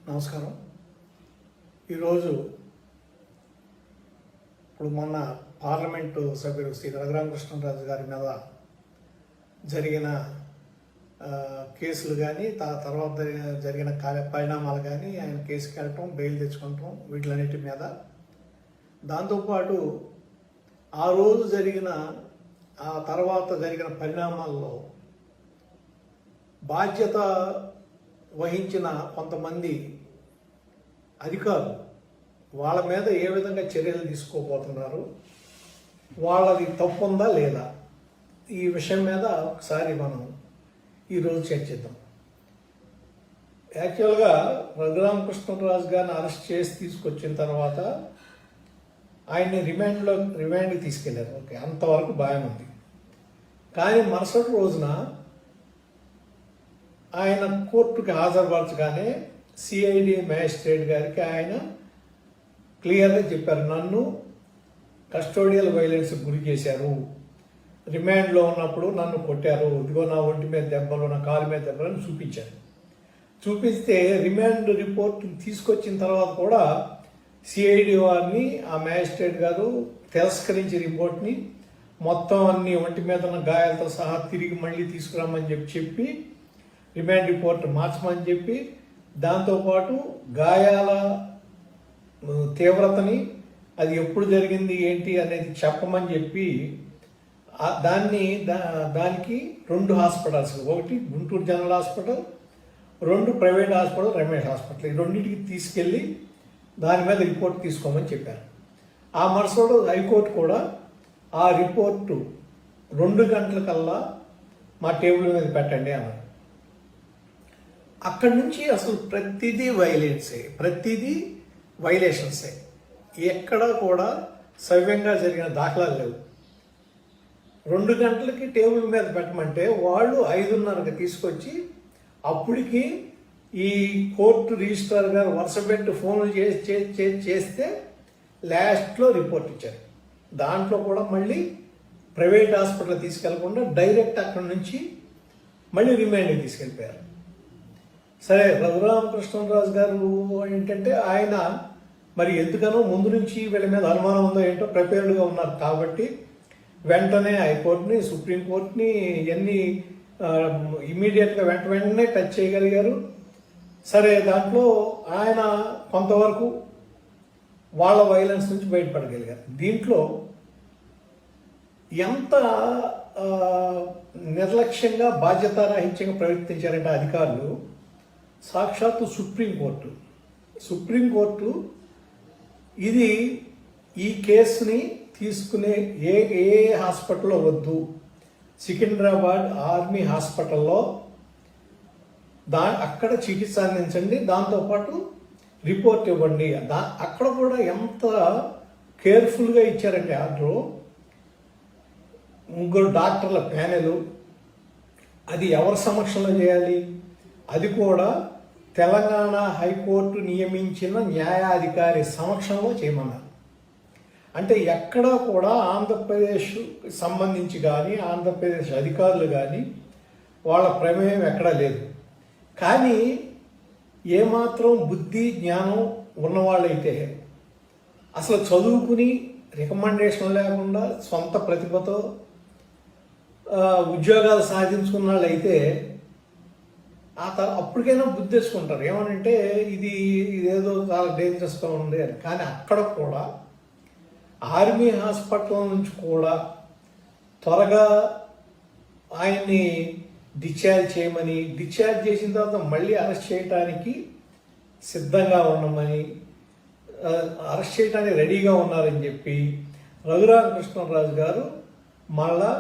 నమస్కారం. ఈరోజు మొన్న పార్లమెంటు సభ్యుడు శ్రీ రఘురామకృష్ణరాజు గారి మీద జరిగిన కేసులు కానీ తర్వాత జరిగిన పరిణామాలు కానీ ఆయన కేసుకి వెళ్ళటం, బెయిల్ తెచ్చుకోవటం, వీటిలన్నిటి మీద, దాంతోపాటు ఆ రోజు జరిగిన ఆ తర్వాత జరిగిన పరిణామాల్లో బాధ్యత వహించిన కొంతమంది అధికారులు వాళ్ళ మీద ఏ విధంగా చర్యలు తీసుకోబోతున్నారు, వాళ్ళది తప్పు ఉందా లేదా, ఈ విషయం మీద ఒకసారి మనం ఈరోజు చర్చిద్దాం. యాక్చువల్గా రఘురామకృష్ణరాజు గారిని అరెస్ట్ చేసి తీసుకొచ్చిన తర్వాత ఆయన్ని రిమాండ్కి తీసుకెళ్లారు. ఓకే, అంతవరకు బాగానే ఉంది. కానీ మరుసటి రోజున ఆయన కోర్టుకి హాజరుపరచగానే సిఐడి మ్యాజిస్ట్రేట్ గారికి ఆయన క్లియర్గా చెప్పారు, నన్ను కస్టోడియల్ వైలెన్స్కి గురి చేశారు, రిమాండ్లో ఉన్నప్పుడు నన్ను కొట్టారు, ఇదిగో నా ఒంటి మీద దెబ్బలు, నా కాలు మీద దెబ్బలు అని చూపించారు. చూపిస్తే రిమాండ్ రిపోర్ట్ తీసుకొచ్చిన తర్వాత కూడా సిఐడి వారిని ఆ మ్యాజిస్ట్రేట్ గారు తిరస్కరించి రిపోర్ట్ని మొత్తం అన్ని ఒంటి మీద ఉన్న గాయాలతో సహా తిరిగి మళ్ళీ తీసుకురామని చెప్పి రిమాండ్ రిపోర్ట్ మార్చమని చెప్పి, దాంతోపాటు గాయాల తీవ్రతని, అది ఎప్పుడు జరిగింది ఏంటి అనేది చెప్పమని చెప్పి దానికి 2 హాస్పిటల్స్, ఒకటి Guntur general hospital, 2 private hospital, Ramesh hospital, ఈ రెండింటికి తీసుకెళ్ళి దాని మీద రిపోర్ట్ తీసుకోమని చెప్పారు. ఆ మరుసటి హైకోర్టు కూడా ఆ రిపోర్టు 2 గంటలకల్లా మా టేబుల్ మీద పెట్టండి అన్నారు. అక్కడి నుంచి అసలు ప్రతిదీ వైలేషన్సే, ఎక్కడ కూడా సవ్యంగా జరిగిన దాఖలాలు లేవు. 2 గంటలకి టేబుల్ మీద పెట్టమంటే వాళ్ళు 5:30కి తీసుకొచ్చి, అప్పటికి ఈ కోర్టు రిజిస్ట్రార్ గారు వరుసపెట్టి ఫోన్లు చేస్తే లాస్ట్లో రిపోర్ట్ ఇచ్చారు. దాంట్లో కూడా మళ్ళీ ప్రైవేట్ హాస్పిటల్ తీసుకెళ్లకుండా డైరెక్ట్ అక్కడి నుంచి మళ్ళీ రిమాండ్కి తీసుకెళ్ళిపోయారు. సరే, రఘురామకృష్ణరాజు గారు ఏంటంటే ఆయన మరి ఎందుకనో ముందు నుంచి వీళ్ళ మీద అనుమానం ఉందో ఏంటో ప్రిపేర్డ్గా ఉన్నారు కాబట్టి వెంటనే హైకోర్టుని, సుప్రీంకోర్టుని ఇవన్నీ ఇమీడియట్గా వెంటనే టచ్ చేయగలిగారు. సరే, దాంట్లో ఆయన కొంతవరకు వాళ్ళ వైలెన్స్ నుంచి బయటపడగలిగారు. దీంట్లో ఎంత నిర్లక్ష్యంగా బాధ్యతారాహిత్యంగా ప్రవర్తించారంటే అధికారులు, సాక్షాత్తు సుప్రీంకోర్టు ఇది ఈ కేసుని తీసుకునే ఏ హాస్పిటల్లో వద్దు, సికింద్రాబాద్ ఆర్మీ హాస్పిటల్లో అక్కడ చికిత్స అందించండి, దాంతోపాటు రిపోర్ట్ ఇవ్వండి. అక్కడ కూడా ఎంత కేర్ఫుల్గా ఇచ్చారంటే ఆర్డరు. 3 డాక్టర్ల ప్యానెలు, అది ఎవరి సమక్షంలో చేయాలి, అది కూడా తెలంగాణ హైకోర్టు నియమించిన న్యాయాధికారి సమక్షంలో చేయమన్నారు. అంటే ఎక్కడా కూడా ఆంధ్రప్రదేశ్ సంబంధించి కానీ ఆంధ్రప్రదేశ్ అధికారులు కానీ వాళ్ళ ప్రమేయం ఎక్కడా లేదు. కానీ ఏమాత్రం బుద్ధి జ్ఞానం ఉన్నవాళ్ళైతే, అసలు చదువుకుని రికమెండేషన్ లేకుండా సొంత ప్రతిభతో ఉద్యోగాలు సాధించుకున్న వాళ్ళైతే అప్పటికైనా బుద్ధి తెచ్చుకుంటారు. ఏమనంటే ఇదేదో చాలా డేంజరస్గా ఉంది అని. కానీ అక్కడ కూడా ఆర్మీ హాస్పిటల్ నుంచి కూడా త్వరగా ఆయన్ని డిశ్చార్జ్ చేయమని, డిశ్చార్జ్ చేసిన తర్వాత మళ్ళీ అరెస్ట్ చేయడానికి సిద్ధంగా ఉండమని, అరెస్ట్ చేయడానికి రెడీగా ఉన్నారని చెప్పి రఘురామకృష్ణరాజు గారు మళ్ళా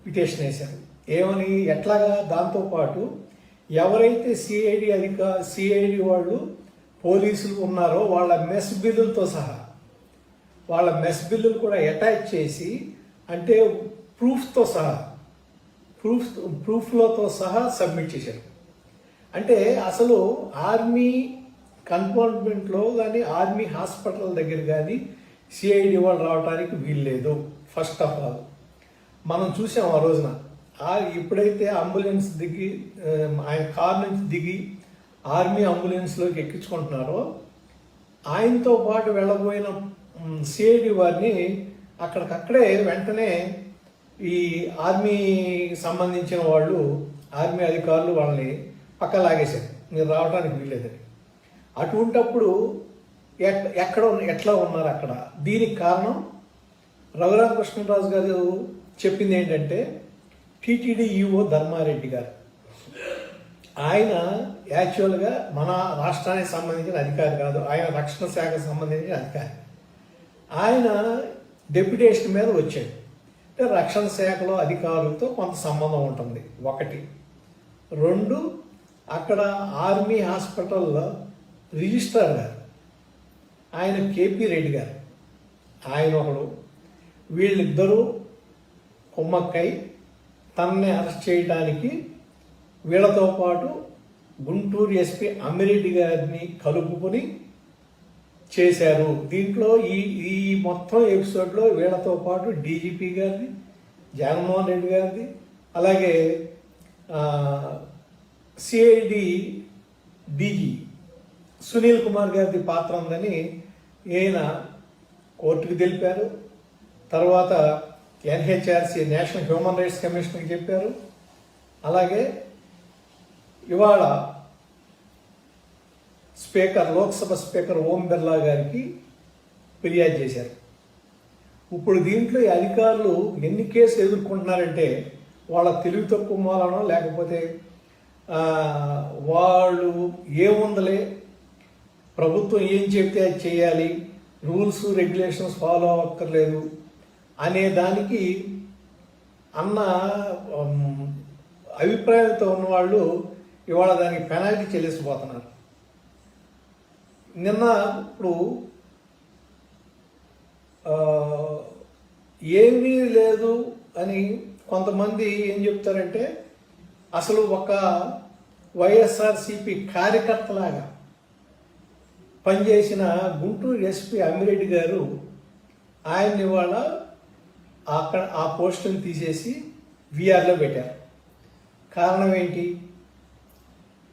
పిటిషన్ వేశారు. ఏమని, ఎట్లాగా, దాంతోపాటు ఎవరైతే సిఐడి వాళ్ళు పోలీసులు ఉన్నారో వాళ్ళ మెస్ బిల్లులతో సహా, వాళ్ళ మెస్ బిల్లులు కూడా అటాచ్ చేసి, అంటే ప్రూఫ్లతో సహా సబ్మిట్ చేశారు. అంటే అసలు ఆర్మీ కంటోన్మెంట్లో కానీ ఆర్మీ హాస్పిటల్ దగ్గర కానీ సిఐడి వాళ్ళు రావడానికి వీల్లేదు. ఫస్ట్ ఆఫ్ ఆల్ మనం చూసాం ఆ రోజున ఎప్పుడైతే అంబులెన్స్ దిగి ఆయన కార్ నుంచి దిగి ఆర్మీ అంబులెన్స్లోకి ఎక్కించుకుంటున్నారో ఆయనతో పాటు వెళ్ళబోయిన సిఐడి వారిని అక్కడికక్కడే వెంటనే ఈ ఆర్మీకి సంబంధించిన వాళ్ళు, ఆర్మీ అధికారులు వాళ్ళని పక్క లాగేశారు, మీరు రావడానికి వీల్లేదని. అటువంటప్పుడు ఎట్లా ఉన్నారు అక్కడ? దీనికి కారణం రఘురామకృష్ణరాజు గారు చెప్పింది ఏంటంటే, టీటీడీ ఈఓ ధర్మారెడ్డి గారు, ఆయన యాక్చువల్గా మన రాష్ట్రానికి సంబంధించిన అధికారి కాదు, ఆయన రక్షణ శాఖకు సంబంధించిన అధికారి. ఆయన డెప్యుటేషన్ మీద వచ్చాడు. అంటే రక్షణ శాఖలో అధికారులతో కొంత సంబంధం ఉంటుంది, ఒకటి. రెండు, అక్కడ ఆర్మీ హాస్పిటల్లో రిజిస్ట్రార్ గారు ఆయన కేపీ రెడ్డి గారు, ఆయన ఒకడు. వీళ్ళిద్దరూ కుమ్మక్కై తనని అరెస్ట్ చేయడానికి వీళ్ళతో పాటు గుంటూరు ఎస్పీ అమ్మిరెడ్డి గారిని కలుపుకొని చేశారు. దీంట్లో ఈ మొత్తం ఎపిసోడ్లో వీళ్ళతో పాటు డీజీపీ గారిది, జగన్మోహన్ రెడ్డి గారిది, అలాగే సిఐడి డీజీ సునీల్ కుమార్ గారిది పాత్ర ఉందని ఈయన కోర్టుకు తెలిపారు. తర్వాత ఎన్హెచ్ఆర్సి నేషనల్ హ్యూమన్ రైట్స్ కమిషన్కి చెప్పారు. అలాగే ఇవాళ లోక్సభ స్పీకర్ ఓం బిర్లా గారికి ఫిర్యాదు చేశారు. ఇప్పుడు దీంట్లో ఈ అధికారులు ఎన్ని కేసులు ఎదుర్కొంటున్నారంటే, వాళ్ళ తెలివి తక్కువ మూలనో లేకపోతే వాళ్ళు ఏముందలే ప్రభుత్వం ఏం చెప్తే అది చేయాలి, రూల్స్ రెగ్యులేషన్స్ ఫాలో అవ్వక్కర్లేదు అనే దానికి అన్న అభిప్రాయంతో ఉన్నవాళ్ళు ఇవాళ దానికి పెనాల్టీ చెల్లిసిపోతున్నారు. నిన్న ఇప్పుడు ఏమీ లేదు అని కొంతమంది ఏం చెప్తారంటే, అసలు ఒక వైఎస్ఆర్సిపి కార్యకర్తలాగా పనిచేసిన గుంటూరు ఎస్పీ అమ్మిరెడ్డి గారు ఆయన్ని ఇవాళ అక్కడ ఆ పోస్టును తీసేసి విఆర్లో పెట్టారు. కారణం ఏంటి?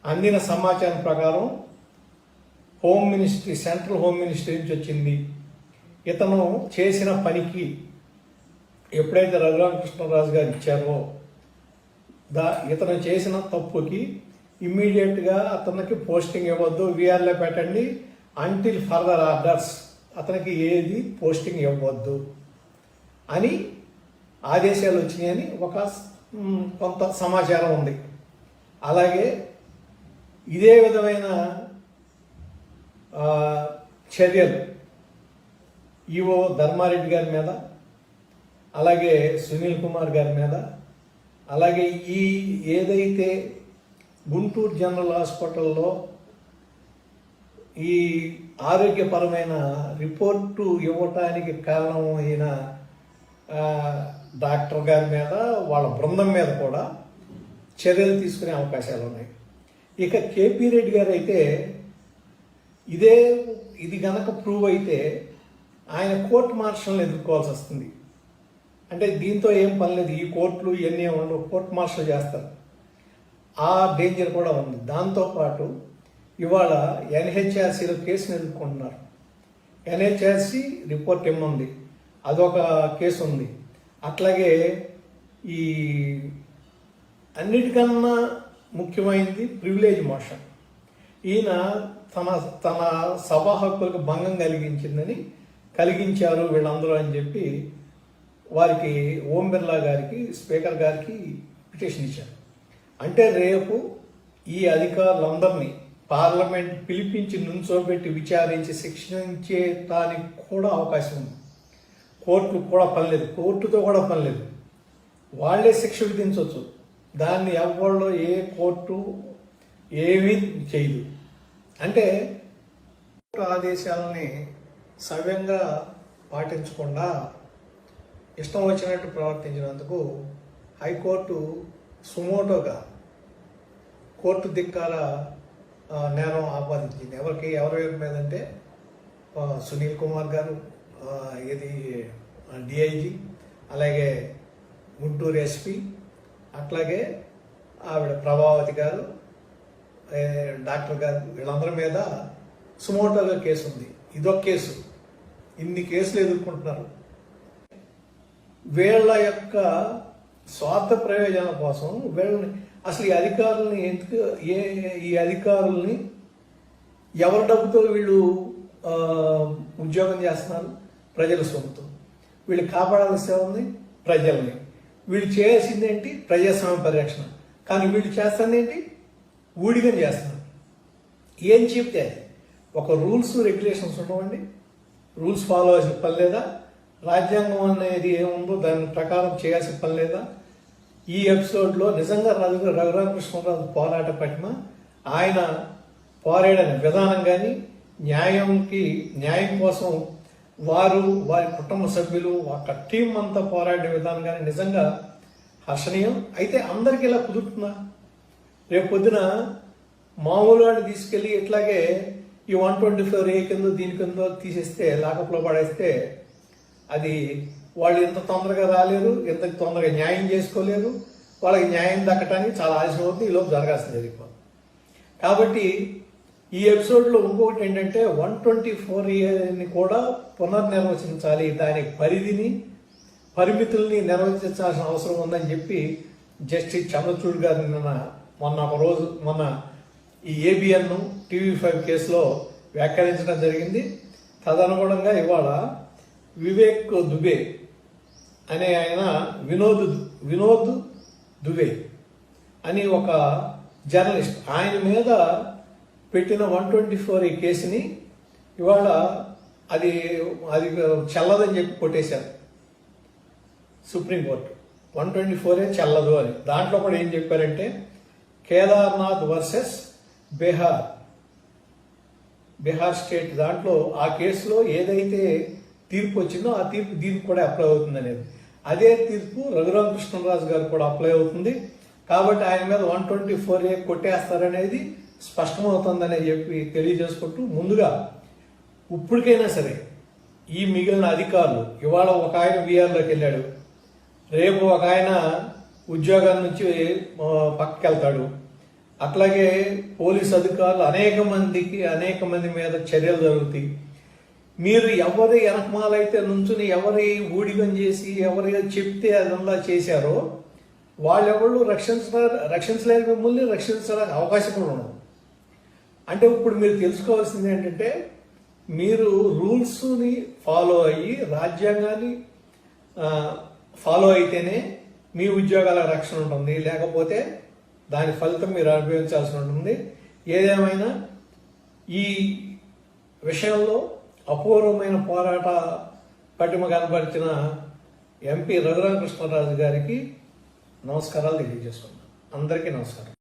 అందిన సమాచారం ప్రకారం home ministry, central home ministry నుంచి వచ్చింది. ఇతను చేసిన పనికి ఎప్పుడైతే రఘురామకృష్ణరాజు గారు ఇచ్చారో ఇతను చేసిన తప్పుకి ఇమ్మీడియట్గా అతనికి పోస్టింగ్ ఇవ్వద్దు, విఆర్లో పెట్టండి, అంటిల్ ఫర్దర్ ఆర్డర్స్ అతనికి ఏది పోస్టింగ్ ఇవ్వద్దు అని ఆదేశాలు వచ్చినాయని కొంత సమాచారం ఉంది. అలాగే ఇదే విధమైన చర్యలు ఈవో ధర్మారెడ్డి గారి మీద, అలాగే సునీల్ కుమార్ గారి మీద, అలాగే ఏదైతే గుంటూరు జనరల్ హాస్పిటల్లో ఈ ఆరోగ్యపరమైన రిపోర్టు ఇవ్వటానికి కారణమైన డాక్టర్ గారి మీద, వాళ్ళ బృందం మీద కూడా చర్యలు తీసుకునే అవకాశాలు ఉన్నాయి. ఇక కేపీ రెడ్డి గారు అయితే ఇది గనక ప్రూవ్ అయితే ఆయన కోర్టు మార్షల్ని ఎదుర్కోవాల్సి వస్తుంది. అంటే దీంతో ఏం పని లేదు, ఈ కోర్టులు ఇవన్నీ ఉండవు, కోర్టు మార్షల్ చేస్తారు. ఆ డేంజర్ కూడా ఉంది. దాంతోపాటు ఇవాళ ఎన్హెచ్ఆర్సీలో కేసును ఎదుర్కొంటున్నారు. ఎన్హెచ్ఆర్సీ రిపోర్ట్ ఏముంది, అదొక కేసు ఉంది. అట్లాగే ఈ అన్నిటికన్నా ముఖ్యమైనది ప్రివిలేజ్ మోషన్. ఈయన తన సభా హక్కులకు భంగం కలిగించారు వీళ్ళందరూ అని చెప్పి వారికి ఓం బిర్లా గారికి, స్పీకర్ గారికి పిటిషన్ ఇచ్చారు. అంటే రేపు ఈ అధికారులందరినీ పార్లమెంట్ పిలిపించి నుంచోబెట్టి విచారించి శిక్షించేటానికి కూడా అవకాశం ఉంది. కోర్టుకు కూడా పనిలేదు, కోర్టుతో కూడా పనిలేదు, వాళ్లే శిక్ష విధించవచ్చు. దాన్ని ఎవరిలో ఏ కోర్టు ఏమీ చేయదు. అంటే ఆదేశాలని సవ్యంగా పాటించకుండా ఇష్టం వచ్చినట్టు ప్రవర్తించినందుకు హైకోర్టు సుమోటోగా కోర్టు ధిక్కార నేరం ఆపాదించింది. ఎవరి మీద అంటే సునీల్ కుమార్ గారు, ఇది డిఐజీ, అలాగే గుంటూరు ఎస్పీ, అట్లాగే ఆవిడ ప్రభావతి గారు, డాక్టర్ గారు వీళ్ళందరి మీద సుమోటోగా కేసు ఉంది. ఇదొక కేసు. ఇన్ని కేసులు ఎదుర్కొంటున్నారు. వీళ్ళ యొక్క స్వార్థ ప్రయోజనాల కోసం వీళ్ళని అసలు ఈ అధికారుల్ని ఎవరి డబ్బుతో వీళ్ళు ఉద్యోగం చేస్తున్నారు? ప్రజల సొమ్ముతో. వీళ్ళు కాపాడాల్సి ఉంది ప్రజల్ని. వీళ్ళు చేయాల్సింది ఏంటి? ప్రజాస్వామ్య పరిరక్షణ. కానీ వీళ్ళు చేస్తుంది ఏంటి? ఊడిగం చేస్తున్నారు. ఏం చెప్తే ఒక రూల్స్ రెగ్యులేషన్స్ ఉండవండి. రూల్స్ ఫాలో అవ్వాల్సిన పని లేదా? రాజ్యాంగం అనేది ఏముందో దాని ప్రకారం చేయాల్సిన పని లేదా? ఈ ఎపిసోడ్లో నిజంగా రఘురామకృష్ణరాజు పోరాట పటిమ, ఆయన పోరాడిన విధానం కానీ, న్యాయం కోసం వారి కుటుంబ సభ్యులు ఒక టీం అంతా పోరాడిన విధానం కానీ నిజంగా హర్షణీయం. అయితే అందరికీ ఇలా కుదురుతుందా? రేపు పొద్దున మామూలు వాడిని తీసుకెళ్లి ఇట్లాగే ఈ 124A కింద దీని కింద తీసేస్తే, లాకప్లో పడేస్తే అది వాళ్ళు ఎంత తొందరగా రాలేరు, ఎంత తొందరగా న్యాయం చేసుకోలేరు. వాళ్ళకి న్యాయం దక్కడానికి చాలా ఆలస్యం అవుతుంది. ఈలోపు జరగాల్సింది జరిగిపోతుంది. కాబట్టి ఈ ఎపిసోడ్లో ఇంకొకటి ఏంటంటే 124Aని కూడా పునర్నిర్వచించాలి. దాని పరిమితుల్ని నిర్వచించాల్సిన అవసరం ఉందని చెప్పి జస్టిస్ చంద్రచూడ్ గారు మొన్న ఈ ABN TV5 కేసులో వ్యాఖ్యానించడం జరిగింది. తదనుగుణంగా ఇవాళ వివేక్ దుబే అనే ఆయన వినోద్ దుబే అని ఒక జర్నలిస్ట్, ఆయన మీద పెట్టిన 124A కేసుని ఇవాళ అది చెల్లదని చెప్పి కొట్టేశారు సుప్రీంకోర్టు. 124A చెల్లదు అని. దాంట్లో కూడా ఏం చెప్పారంటే కేదార్నాథ్ వర్సెస్ బీహార్ స్టేట్, దాంట్లో ఆ కేసులో ఏదైతే తీర్పు వచ్చిందో ఆ తీర్పు దీనికి కూడా అప్లై అవుతుంది అనేది. అదే తీర్పు రఘురామకృష్ణరాజు గారు కూడా అప్లై అవుతుంది. కాబట్టి ఆయన మీద 124A కొట్టేస్తారనేది స్పష్టమవుతుందని చెప్పి తెలియజేసుకుంటూ, ముందుగా ఇప్పటికైనా సరే ఈ మిగిలిన అధికారులు, ఇవాళ ఒక ఆయన బీఆర్లోకి వెళ్ళాడు, రేపు ఒక ఆయన ఉద్యోగాల నుంచి పక్కకి వెళ్తాడు. అట్లాగే పోలీసు అధికారులు అనేక మంది మీద చర్యలు జరుగుతాయి. మీరు ఎవరి వెనకమాలైతే నుంచుని ఎవరి ఊడిగం చేసి ఎవరి చెప్తే అదంలా చేశారో వాళ్ళెవళ్ళు రక్షించలేని మిమ్మల్ని రక్షించడానికి అవకాశం కూడా ఉండదు. అంటే ఇప్పుడు మీరు తెలుసుకోవాల్సింది ఏంటంటే, మీరు రూల్స్ని ఫాలో అయ్యి రాజ్యాంగాన్ని ఫాలో అయితేనే మీ ఉద్యోగాల రక్షణ ఉంటుంది, లేకపోతే దాని ఫలితం మీరు అనుభవించాల్సి ఉంటుంది. ఏదేమైనా ఈ విషయంలో అపూర్వమైన పోరాట పటిమ కనబరిచిన ఎంపీ రఘురామకృష్ణరాజు గారికి నమస్కారాలు తెలియజేస్తున్నాను. అందరికీ నమస్కారం.